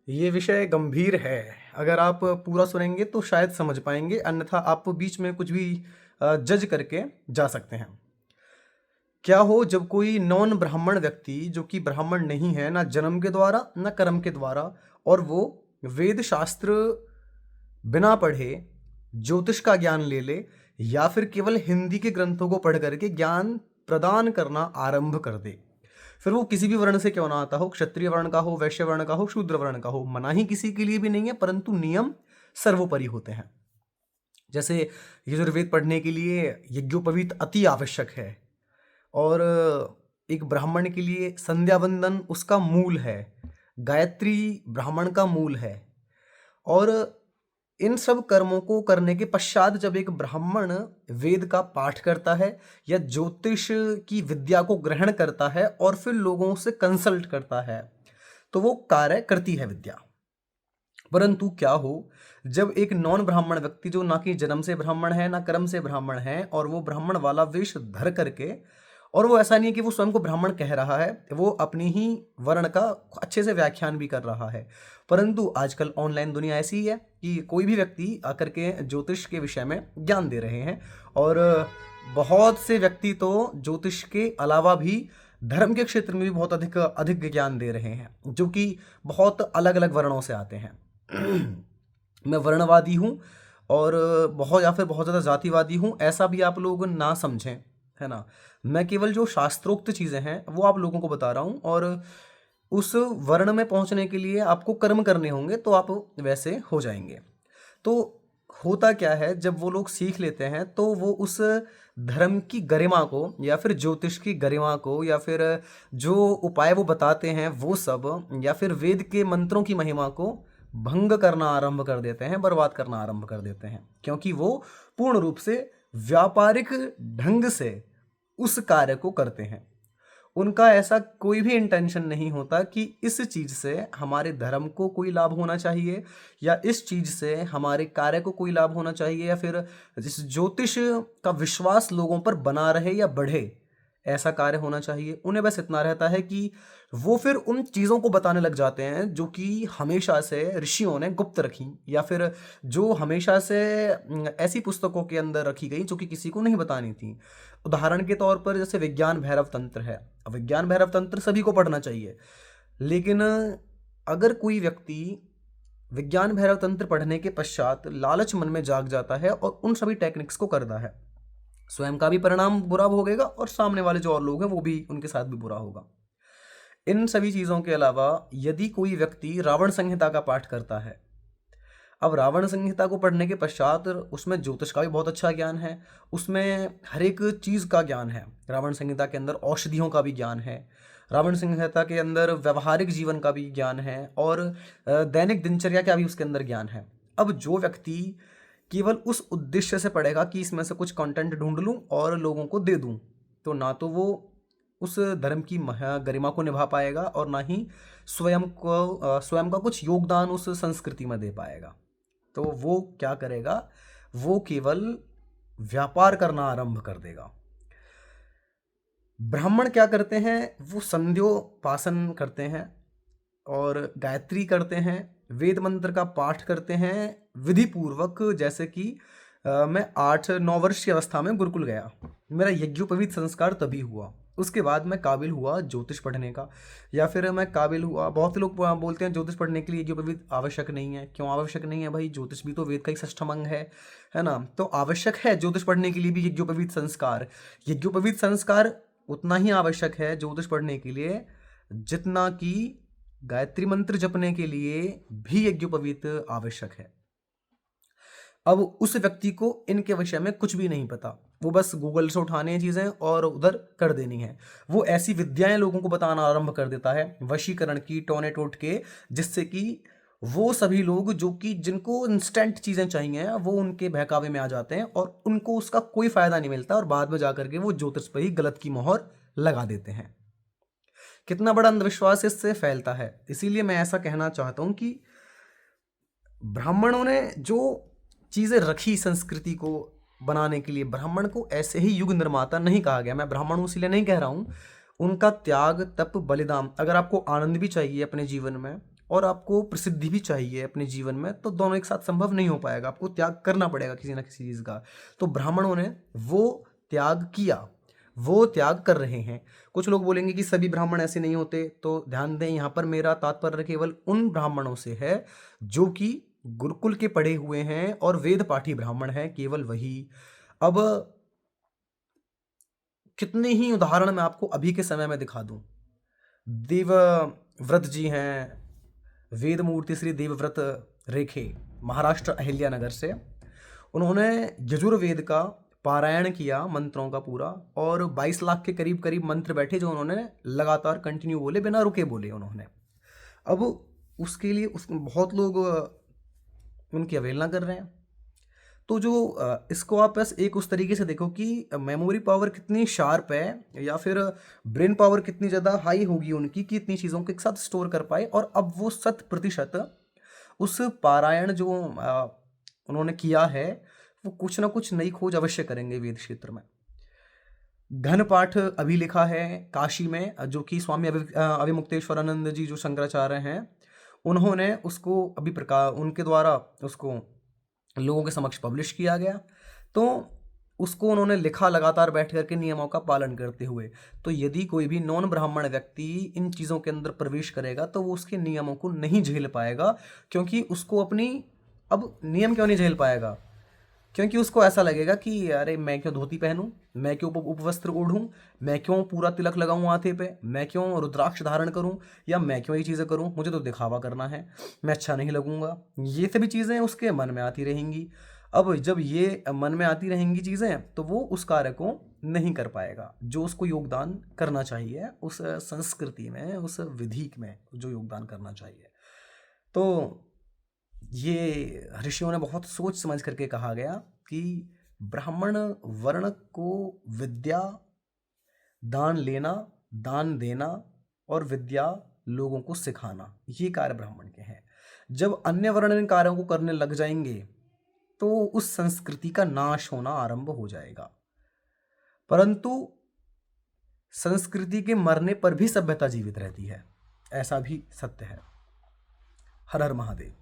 ये विषय गंभीर है। अगर आप पूरा सुनेंगे तो शायद समझ पाएँगे, अन्यथा आप बीच में कुछ भी जज करके जा सकते हैं। क्या हो जब कोई नॉन ब्राह्मण व्यक्ति जो कि ब्राह्मण नहीं है, ना जन्म के द्वारा, ना कर्म के द्वारा, और वो वेद शास्त्र बिना पढ़े ज्योतिष का ज्ञान ले ले या फिर केवल हिंदी के ग्रंथों को पढ़ करके ज्ञान प्रदान करना आरंभ कर दे, फिर वो किसी भी वर्ण से क्यों ना आता हो, क्षत्रिय वर्ण का हो, वैश्य वर्ण का हो, शूद्र वर्ण का हो, मनाही किसी के लिए भी नहीं है, परंतु नियम सर्वोपरि होते हैं। जैसे यजुर्वेद पढ़ने के लिए यज्ञोपवीत अति आवश्यक है, और एक ब्राह्मण के लिए संध्या वंदन उसका मूल है, गायत्री ब्राह्मण का मूल है। और इन सब कर्मों को करने के पश्चात जब एक ब्राह्मण वेद का पाठ करता है या ज्योतिष की विद्या को ग्रहण करता है और फिर लोगों से कंसल्ट करता है, तो वो कार्य करती है विद्या। परंतु क्या हो जब एक नॉन ब्राह्मण व्यक्ति जो ना कि जन्म से ब्राह्मण है ना कर्म से ब्राह्मण है, और वो ब्राह्मण वाला वेश धर करके, और वो ऐसा नहीं है कि वो स्वयं को ब्राह्मण कह रहा है, वो अपनी ही वर्ण का अच्छे से व्याख्यान भी कर रहा है। परंतु आजकल ऑनलाइन दुनिया ऐसी ही है कि कोई भी व्यक्ति आकर के ज्योतिष के विषय में ज्ञान दे रहे हैं, और बहुत से व्यक्ति तो ज्योतिष के अलावा भी धर्म के क्षेत्र में भी बहुत अधिक अधिक ज्ञान दे रहे हैं, जो कि बहुत अलग अलग वर्णों से आते हैं। मैं वर्णवादी हूँ, और बहुत या फिर बहुत ज़्यादा जातिवादी हूँ, ऐसा भी आप लोग ना समझें, है ना। मैं केवल जो शास्त्रोक्त चीज़ें हैं वो आप लोगों को बता रहा हूँ, और उस वर्ण में पहुँचने के लिए आपको कर्म करने होंगे तो आप वैसे हो जाएंगे। तो होता क्या है, जब वो लोग सीख लेते हैं तो वो उस धर्म की गरिमा को या फिर ज्योतिष की गरिमा को या फिर जो उपाय वो बताते हैं वो सब, या फिर वेद के मंत्रों की महिमा को भंग करना आरंभ कर देते हैं, बर्बाद करना आरंभ कर देते हैं, क्योंकि वो पूर्ण रूप से व्यापारिक ढंग से उस कार्य को करते हैं। उनका ऐसा कोई भी इंटेंशन नहीं होता कि इस चीज़ से हमारे धर्म को कोई लाभ होना चाहिए, या इस चीज़ से हमारे कार्य को कोई लाभ होना चाहिए, या फिर जिस ज्योतिष का विश्वास लोगों पर बना रहे या बढ़े, ऐसा कार्य होना चाहिए। उन्हें बस इतना रहता है कि वो फिर उन चीज़ों को बताने लग जाते हैं जो कि हमेशा से ऋषियों ने गुप्त रखी, या फिर जो हमेशा से ऐसी पुस्तकों के अंदर रखी गई जो कि किसी को नहीं बतानी थी। उदाहरण के तौर पर जैसे विज्ञान भैरव तंत्र है। अब विज्ञान भैरव तंत्र सभी को पढ़ना चाहिए, लेकिन अगर कोई व्यक्ति विज्ञान भैरव तंत्र पढ़ने के पश्चात लालच मन में जाग जाता है और उन सभी टेक्निक्स को करता है, स्वयं का भी परिणाम बुरा भोगेगा और सामने वाले जो और लोग हैं वो भी, उनके साथ भी बुरा होगा। इन सभी चीज़ों के अलावा यदि कोई व्यक्ति रावण संहिता का पाठ करता है, अब रावण संहिता को पढ़ने के पश्चात उसमें ज्योतिष का भी बहुत अच्छा ज्ञान है, उसमें हर एक चीज़ का ज्ञान है। रावण संहिता के अंदर औषधियों का भी ज्ञान है, रावण संहिता के अंदर व्यवहारिक जीवन का भी ज्ञान है, और दैनिक दिनचर्या का भी उसके अंदर ज्ञान है। अब जो व्यक्ति केवल उस उद्देश्य से पढ़ेगा कि इसमें से कुछ कंटेंट ढूंढ लूँ और लोगों को दे दूँ, तो ना तो वो उस धर्म की गरिमा को निभा पाएगा, और ना ही स्वयं का कुछ योगदान उस संस्कृति में दे पाएगा। तो वो क्या करेगा, वो केवल व्यापार करना आरंभ कर देगा। ब्राह्मण क्या करते हैं, वो संध्योपासन करते हैं और गायत्री करते हैं, वेद मंत्र का पाठ करते हैं विधि पूर्वक। जैसे कि मैं 8-9 वर्ष की अवस्था में गुरुकुल गया, मेरा यज्ञोपवीत संस्कार तभी हुआ। उसके बाद मैं काबिल हुआ ज्योतिष पढ़ने का, या फिर मैं काबिल हुआ, बहुत से लोग बोलते हैं ज्योतिष पढ़ने के लिए यज्ञोपवीत आवश्यक नहीं है। क्यों आवश्यक नहीं है भाई, ज्योतिष भी तो वेद का ही षष्ठम अंग है ना। तो आवश्यक है ज्योतिष पढ़ने के लिए भी यज्ञोपवीत संस्कार। यज्ञोपवीत संस्कार उतना ही आवश्यक है ज्योतिष पढ़ने के लिए जितना कि गायत्री मंत्र जपने के लिए भी यज्ञोपवीत आवश्यक है। अब उस व्यक्ति को इनके विषय में कुछ भी नहीं पता, वो बस गूगल से उठाने हैं चीज़ें और उधर कर देनी है। वो ऐसी विद्याएं लोगों को बताना आरंभ कर देता है, वशीकरण की, टोने टोटके, जिससे कि वो सभी लोग जो कि जिनको इंस्टेंट चीज़ें चाहिए वो उनके बहकावे में आ जाते हैं, और उनको उसका कोई फ़ायदा नहीं मिलता, और बाद में जाकर के वो ज्योतिष पर ही गलत की मोहर लगा देते हैं। कितना बड़ा अंधविश्वास इससे फैलता है। इसीलिए मैं ऐसा कहना चाहता हूँ कि ब्राह्मणों ने जो चीज़ें रखी संस्कृति को बनाने के लिए, ब्राह्मण को ऐसे ही युग निर्माता नहीं कहा गया। मैं ब्राह्मण हूँ इसलिए नहीं कह रहा हूँ। उनका त्याग, तप, बलिदान, अगर आपको आनंद भी चाहिए अपने जीवन में और आपको प्रसिद्धि भी चाहिए अपने जीवन में, तो दोनों एक साथ संभव नहीं हो पाएगा, आपको त्याग करना पड़ेगा किसी ना किसी चीज़ का। तो ब्राह्मणों ने वो त्याग किया, वो त्याग कर रहे हैं। कुछ लोग बोलेंगे कि सभी ब्राह्मण ऐसे नहीं होते, तो ध्यान दें यहाँ पर मेरा तात्पर्य केवल उन ब्राह्मणों से है जो कि गुरुकुल के पढ़े हुए हैं और वेद पाठी ब्राह्मण हैं, केवल वही। अब कितने ही उदाहरण मैं आपको अभी के समय में दिखा दूं। देवव्रत जी हैं, वेद मूर्ति श्री देवव्रत रेखे, महाराष्ट्र अहिल्यानगर से। उन्होंने यजुर्वेद का पारायण किया मंत्रों का पूरा, और 22 लाख के करीब करीब मंत्र बैठे जो उन्होंने लगातार कंटिन्यू बोले, बिना रुके बोले उन्होंने। अब उसके लिए बहुत लोग उनकी अवहेलना कर रहे हैं। तो जो इसको आप बस एक उस तरीके से देखो कि मेमोरी पावर कितनी शार्प है, या फिर ब्रेन पावर कितनी ज़्यादा हाई होगी उनकी कि इतनी चीज़ों को एक साथ स्टोर कर पाए। और अब वो 100% उस पारायण जो उन्होंने किया है, वो कुछ ना कुछ नई खोज अवश्य करेंगे वेद क्षेत्र में। घन पाठ अभी लिखा है काशी में, जो कि स्वामी अभिमुक्तेश्वरानंद जी जो शंकराचार्य हैं, उन्होंने उसको अभी प्रकार उनके द्वारा उसको लोगों के समक्ष पब्लिश किया गया। तो उसको उन्होंने लिखा लगातार बैठ करके नियमों का पालन करते हुए। तो यदि कोई भी नॉन ब्राह्मण व्यक्ति इन चीज़ों के अंदर प्रवेश करेगा तो वो उसके नियमों को नहीं झेल पाएगा, क्योंकि उसको अपनी, अब नियम क्यों नहीं झेल पाएगा, क्योंकि उसको ऐसा लगेगा कि अरे मैं क्यों धोती पहनूं, मैं क्यों उपवस्त्र ओढ़ूं, मैं क्यों पूरा तिलक लगाऊं माथे पे, मैं क्यों रुद्राक्ष धारण करूं, या मैं क्यों ये चीज़ें करूं, मुझे तो दिखावा करना है, मैं अच्छा नहीं लगूंगा। ये सभी चीज़ें उसके मन में आती रहेंगी। अब जब ये मन में आती रहेंगी चीज़ें, तो वो उस कार्य को नहीं कर पाएगा जो उसको योगदान करना चाहिए, उस संस्कृति में, उस विधि में जो योगदान करना चाहिए। तो ये ऋषियों ने बहुत सोच समझ करके कहा गया कि ब्राह्मण वर्ण को विद्या दान लेना, दान देना और विद्या लोगों को सिखाना, ये कार्य ब्राह्मण के हैं। जब अन्य वर्ण इन कार्यों को करने लग जाएंगे तो उस संस्कृति का नाश होना आरंभ हो जाएगा। परंतु संस्कृति के मरने पर भी सभ्यता जीवित रहती है, ऐसा भी सत्य है। हर हर महादेव।